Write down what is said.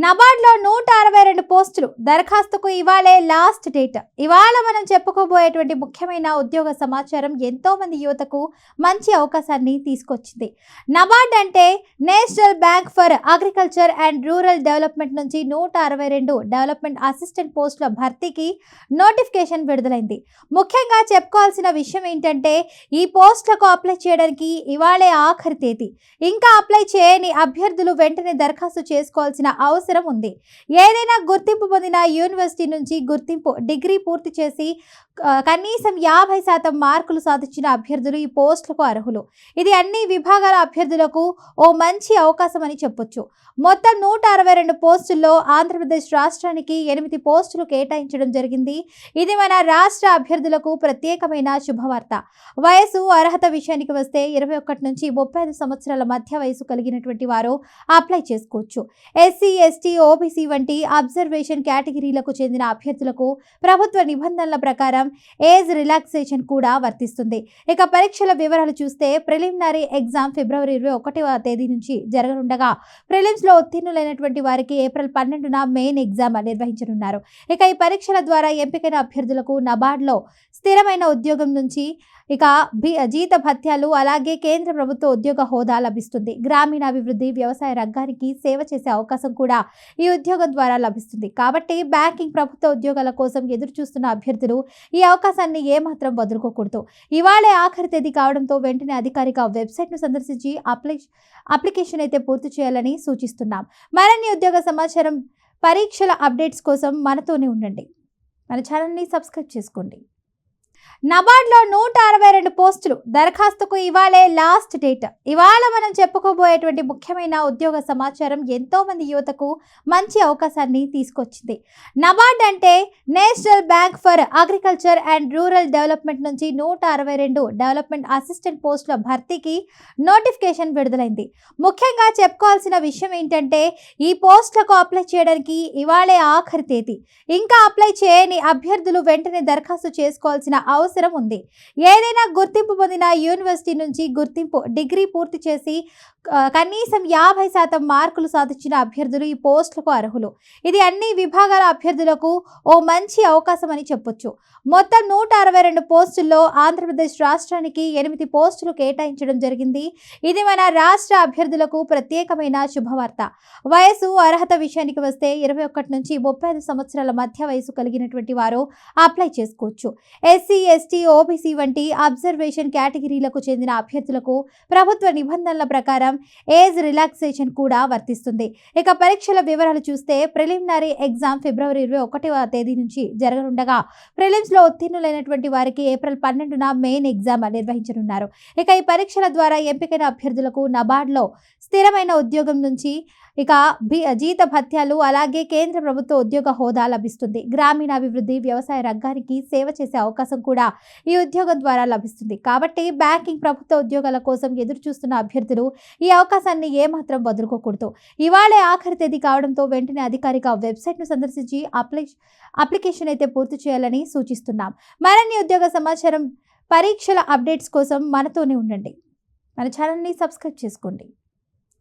నబార్డ్లో 162 పోస్టులు దరఖాస్తుకు ఇవాళే లాస్ట్ డేట్. ఇవాళ మనం చెప్పుకోబోయేటువంటి ముఖ్యమైన ఉద్యోగ సమాచారం ఎంతో మంది యువతకు మంచి అవకాశాన్ని తీసుకొచ్చింది. నబార్డ్ అంటే national bank for agriculture and rural development నుంచి 162 డెవలప్మెంట్ అసిస్టెంట్ పోస్టుల భర్తీకి నోటిఫికేషన్ విడుదలైంది. ముఖ్యంగా చెప్పుకోవాల్సిన విషయం ఏంటంటే ఈ పోస్టులకు అప్లై చేయడానికి ఇవాళే ఆఖరి తేదీ. ఇంకా అప్లై చేయని అభ్యర్థులు వెంటనే దరఖాస్తు చేసుకోవాల్సిన అవసరం ఉంది. ఏదైనా గుర్తింపు పొందిన యూనివర్సిటీ నుంచి గుర్తింపు డిగ్రీ పూర్తి చేసి కనీసం 50% మార్కులు సాధించిన అభ్యర్థులు ఈ పోస్టులకు అర్హులు. ఇది అన్ని విభాగాల అభ్యర్థులకు ఓ మంచి అవకాశం అని చెప్పొచ్చు. మొత్తం 162 పోస్టుల్లో ఆంధ్రప్రదేశ్ రాష్ట్రానికి 8 పోస్టులు కేటాయించడం జరిగింది. ఇది మన రాష్ట్ర అభ్యర్థులకు ప్రత్యేకమైన శుభవార్త. వయసు అర్హత విషయానికి వస్తే 21 నుంచి 35 సంవత్సరాల మధ్య వయసు కలిగినటువంటి వారు అప్లై చేసుకోవచ్చు. ఎస్సీ, ఎస్టీ, ఓబీసీ వంటి అబ్జర్వేషన్ కేటగిరీలకు చెందిన అభ్యర్థులకు ప్రభుత్వ నిబంధనల ప్రకారం ఏజ్ రిలాక్సేషన్ కూడా వర్తిస్తుంది. ఇక పరీక్షల వివరాలు చూస్తే ప్రిలిమినరీ ఎగ్జామ్ ఫిబ్రవరి 21వ తేదీ నుంచి జరగనుండగా ప్రిలిమ్స్ లో ఉత్తీర్ణులైనటువంటి వారికి ఏప్రిల్ 12న మెయిన్ ఎగ్జామ్ నిర్వహించనున్నారు. ఇక ఈ పరీక్షల ద్వారా ఎంపికైన అభ్యర్థులకు నబార్డ్లో స్థిరమైన ఉద్యోగం నుంచి ఇక జీత భత్యాలు అలాగే కేంద్ర ప్రభుత్వ ఉద్యోగ హోదా లభిస్తుంది. గ్రామీణాభివృద్ధి, వ్యవసాయ రంగానికి సేవ చేసే అవకాశం కూడా ఈ ఉద్యోగం ద్వారా లభిస్తుంది. కాబట్టి బ్యాంకింగ్, ప్రభుత్వ ఉద్యోగాల కోసం ఎదురు చూస్తున్న అభ్యర్థులు ఈ అవకాశాన్ని ఏమాత్రం వదులుకోకూడదు. ఇవాళే ఆఖరి తేదీ కావడంతో వెంటనే అధికారిక వెబ్సైట్ను సందర్శించి అప్లికేషన్ అయితే పూర్తి చేయాలని సూచిస్తున్నాం. మరిన్ని ఉద్యోగ సమాచారం, పరీక్షల అప్డేట్స్ కోసం మనతోనే ఉండండి. మన ఛానల్ని సబ్స్క్రైబ్ చేసుకోండి. నబార్డ్లో 162 పోస్టులు దరఖాస్తుకు ఇవాళే లాస్ట్ డేట్. ఇవాళ మనం చెప్పుకోబోయేటువంటి ముఖ్యమైన ఉద్యోగ సమాచారం ఎంతో మంది యువతకు మంచి అవకాశాన్ని తీసుకొచ్చింది. నబార్డ్ అంటే national bank for agriculture and rural development నుంచి 162 డెవలప్మెంట్ అసిస్టెంట్ పోస్టుల భర్తీకి నోటిఫికేషన్ విడుదలైంది. ముఖ్యంగా చెప్పుకోవాల్సిన విషయం ఏంటంటే ఈ పోస్టులకు అప్లై చేయడానికి ఇవాళే ఆఖరి తేదీ. ఇంకా అప్లై చేయని అభ్యర్థులు వెంటనే దరఖాస్తు చేసుకోవాల్సిన అవసరం ఉంది. ఏదైనా గుర్తింపు పొందిన యూనివర్సిటీ నుంచి గుర్తింపు డిగ్రీ పూర్తి చేసి కనీసం 50% మార్కులు సాధించిన అభ్యర్థులు ఈ పోస్టులకు అర్హులు. ఇది అన్ని విభాగాల అభ్యర్థులకు ఓ మంచి అవకాశం అని చెప్పొచ్చు. మొత్తం 162 పోస్టుల్లో ఆంధ్రప్రదేశ్ రాష్ట్రానికి 8 పోస్టులు కేటాయించడం జరిగింది. ఇది మన రాష్ట్ర అభ్యర్థులకు ప్రత్యేకమైన శుభవార్త. వయసు అర్హత విషయానికి వస్తే 21 నుంచి 35 సంవత్సరాల మధ్య వయసు కలిగినటువంటి వారు అప్లై చేసుకోవచ్చు. ఎస్సీ, ఎస్టీ, ఓబీసీ వంటి అబ్జర్వేషన్ కేటగిరీలకు చెందిన అభ్యర్థులకు ప్రభుత్వ నిబంధనల ప్రకారం ఏజ్ రిలాక్సేషన్ కూడా వర్తిస్తుంది. ఇక పరీక్షల వివరాలు చూస్తే ప్రిలిమినరీ ఎగ్జామ్ ఫిబ్రవరి 21వ తేదీ నుంచి జరగనుండగా ప్రిలిమ్స్ లో ఉత్తీర్ణులైనటువంటి వారికి ఏప్రిల్ 12న మెయిన్ ఎగ్జామ్ నిర్వహించనున్నారు. ఇక ఈ పరీక్షల ద్వారా ఎంపికైన అభ్యర్థులకు నబార్డ్లో స్థిరమైన ఉద్యోగం నుంచి ఇక జీత భత్యాలు అలాగే కేంద్ర ప్రభుత్వ ఉద్యోగ హోదా లభిస్తుంది. గ్రామీణాభివృద్ధి, వ్యవసాయ రంగానికి సేవ చేసే అవకాశం కూడా ఈ ఉద్యోగం ద్వారా లభిస్తుంది. కాబట్టి బ్యాంకింగ్, ప్రభుత్వ ఉద్యోగాల కోసం ఎదురు చూస్తున్న అభ్యర్థులు ఈ అవకాశాన్ని ఏమాత్రం వదులుకోకూడదు. ఇవాళే ఆఖరి తేదీ కావడంతో వెంటనే అధికారిక వెబ్సైట్ను సందర్శించి అప్లికేషన్ అయితే పూర్తి చేయాలని సూచిస్తున్నాం. మరిన్ని ఉద్యోగ సమాచారం, పరీక్షల అప్డేట్స్ కోసం మనతోనే ఉండండి. మన ఛానల్ని సబ్స్క్రైబ్ చేసుకోండి.